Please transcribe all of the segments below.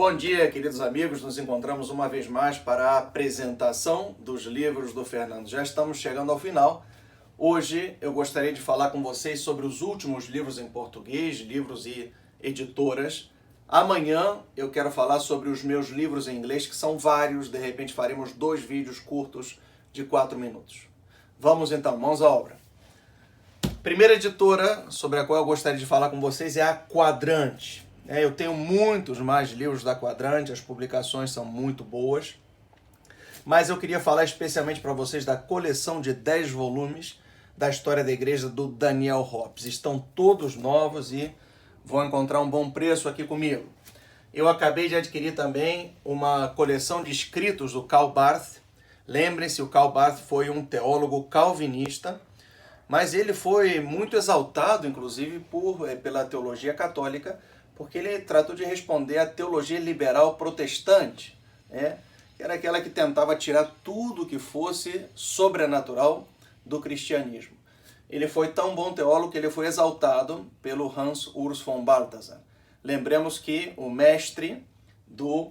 Bom dia, queridos amigos. Nos encontramos uma vez mais para a apresentação dos livros do Fernando. Já estamos chegando ao final. Hoje eu gostaria de falar com vocês sobre os últimos livros em português, livros e editoras. Amanhã eu quero falar sobre os meus livros em inglês, que são vários. De repente faremos 2 vídeos curtos de 4 minutos. Vamos então, mãos à obra. Primeira editora sobre a qual eu gostaria de falar com vocês é a Quadrante. Eu tenho muitos mais livros da Quadrante, as publicações são muito boas, mas eu queria falar especialmente para vocês da coleção de 10 volumes da História da Igreja do Daniel Hobbs. Estão todos novos e vão encontrar um bom preço aqui comigo. Eu acabei de adquirir também uma coleção de escritos do Karl Barth. Lembrem-se, o Karl Barth foi um teólogo calvinista, mas ele foi muito exaltado, inclusive, pela teologia católica, porque ele tratou de responder à teologia liberal protestante, que era aquela que tentava tirar tudo que fosse sobrenatural do cristianismo. Ele foi tão bom teólogo que ele foi exaltado pelo Hans Urs von Balthasar. Lembremos que o mestre do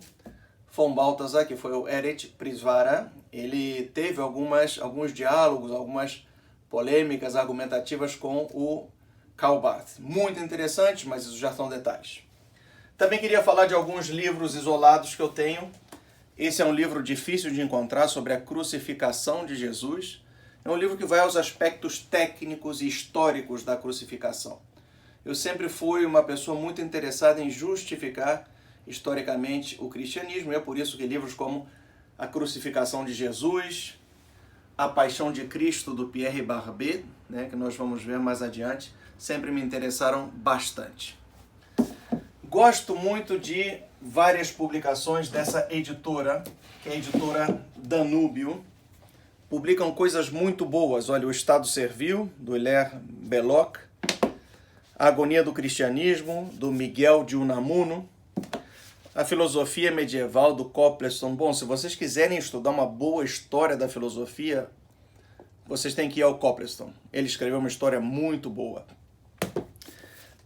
von Balthasar, que foi o Erich Prisvara, ele teve alguns diálogos, algumas polêmicas argumentativas com o Karl Barth. Muito interessante, mas isso já são detalhes. Também queria falar de alguns livros isolados que eu tenho. Esse é um livro difícil de encontrar sobre a crucificação de Jesus. É um livro que vai aos aspectos técnicos e históricos da crucificação. Eu sempre fui uma pessoa muito interessada em justificar historicamente o cristianismo, e é por isso que livros como A Crucificação de Jesus, A Paixão de Cristo, do Pierre Barbet, que nós vamos ver mais adiante, sempre me interessaram bastante. Gosto muito de várias publicações dessa editora, que é a editora Danúbio. Publicam coisas muito boas. Olha, O Estado Servil, do Hilaire Belloc, A Agonia do Cristianismo, do Miguel de Unamuno, A Filosofia Medieval, do Copleston. Bom, se vocês quiserem estudar uma boa história da filosofia, vocês têm que ir ao Copleston. Ele escreveu uma história muito boa.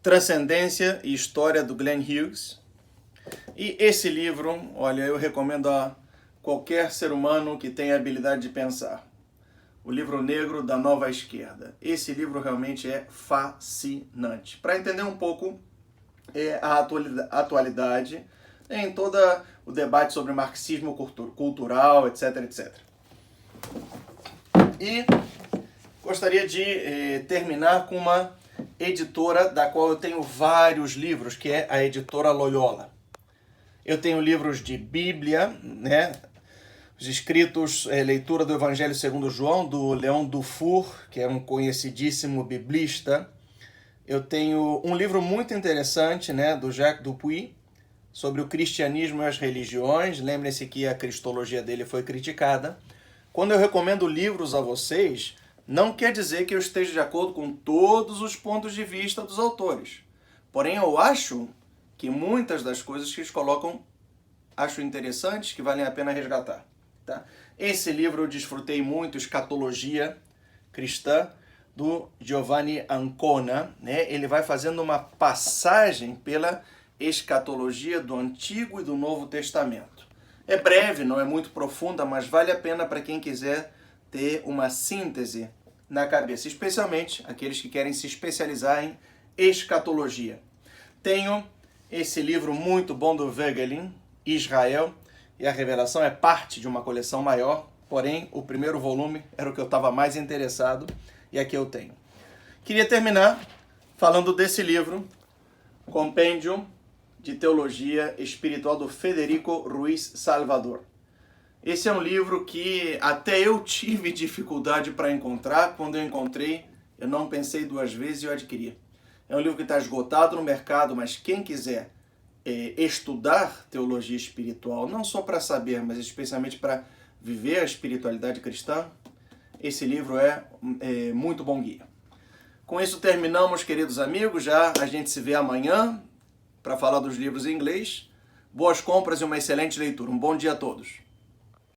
Transcendência e História, do Glenn Hughes. E esse livro, olha, eu recomendo a qualquer ser humano que tenha a habilidade de pensar. O Livro Negro da Nova Esquerda. Esse livro realmente é fascinante. Para entender um pouco a atualidade em todo o debate sobre marxismo cultural, etc, etc. E gostaria de terminar com uma editora da qual eu tenho vários livros, que é a editora Loyola. Eu tenho livros de Bíblia, os escritos, leitura do Evangelho segundo João, do Léon Dufour, que é um conhecidíssimo biblista. Eu tenho um livro muito interessante, do Jacques Dupuy, sobre o cristianismo e as religiões. Lembrem-se que a cristologia dele foi criticada. Quando eu recomendo livros a vocês, não quer dizer que eu esteja de acordo com todos os pontos de vista dos autores. Porém, eu acho que muitas das coisas que eles colocam, acho interessantes, que valem a pena resgatar. Tá? Esse livro eu desfrutei muito, Escatologia Cristã, do Giovanni Ancona. Ele vai fazendo uma passagem pela escatologia do Antigo e do Novo Testamento. É breve, não é muito profunda, mas vale a pena para quem quiser ter uma síntese na cabeça, especialmente aqueles que querem se especializar em escatologia. Tenho esse livro muito bom do Voegelin, Israel e a Revelação, é parte de uma coleção maior, porém o primeiro volume era o que eu estava mais interessado e aqui eu tenho. Queria terminar falando desse livro, Compêndio de Teologia Espiritual, do Federico Ruiz Salvador. Esse é um livro que até eu tive dificuldade para encontrar. Quando eu encontrei, eu não pensei 2 vezes e eu adquiri. É um livro que está esgotado no mercado, mas quem quiser estudar teologia espiritual, não só para saber, mas especialmente para viver a espiritualidade cristã, esse livro é muito bom guia. Com isso terminamos, queridos amigos. Já a gente se vê amanhã para falar dos livros em inglês. Boas compras e uma excelente leitura. Um bom dia a todos.